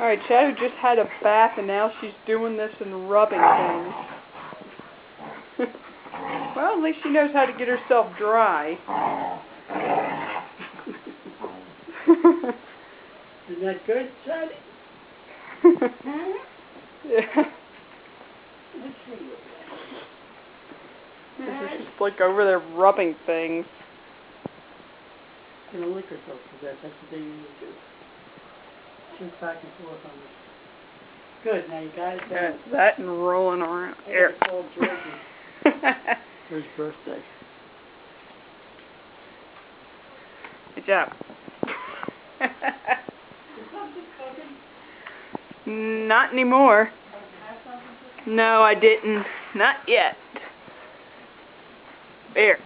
Alright, Shadow just had a bath and now she's doing this and rubbing things. Well, at least she knows how to get herself dry. Isn't that good, Shadow? Yeah. Let's see. She's just like over there rubbing things. Gonna lick herself to death. That's what they usually do. Shoot back and forth on this. Good, now you got it down. That and rolling around. I Here. gotta call Georgie. For his birthday. Good job. Is something cooking? Not anymore. Have something cooking? No, I didn't. Not yet. Here.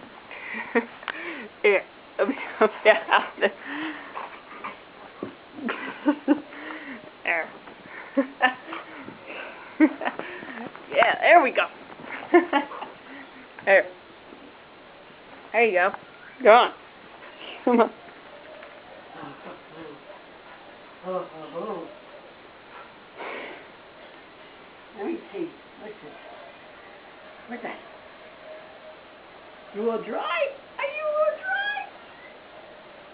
Here. Let me help you out there. There. Yeah, there we go. There. There you go. Go on. Come on. Oh. Let me see. What's this? What's that? You all dry? Are you all dry?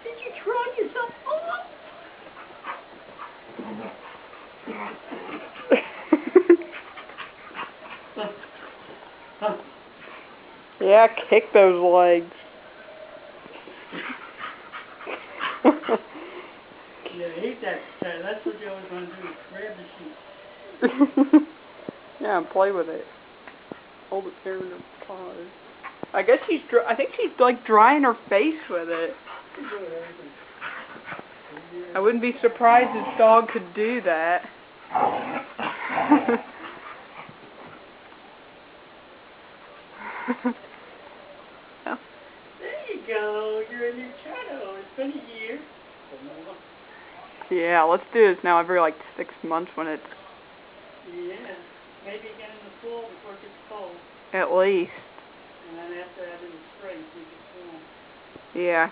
Did you try yourself off? Yeah, kick those legs. Yeah, I hate that. That's what you always want to do, is grab the sheet. Yeah, and play with it. Hold it there in her paws. I guess I think she's like drying her face with it. I wouldn't be surprised this dog could do that. There you go. You're a new Shadow. It's been a year. Yeah, let's do this now every like 6 months when it's Yeah. Maybe again in the fall before it gets cold. at least. And then after that in the spring, so it gets warm. Yeah.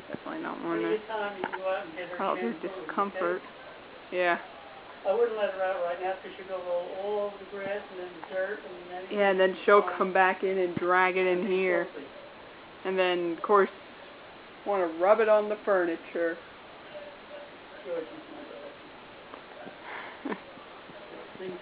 Definitely not one Plenty to of time you can go out and get her cause her shampoo, discomfort. okay? Yeah. I wouldn't let her out right now because she'll go roll all over the grass and then the dirt and then... Yeah, and then she'll come back in and drag it in here. And then, of course, want to rub it on the furniture. Georgie's my dog. Things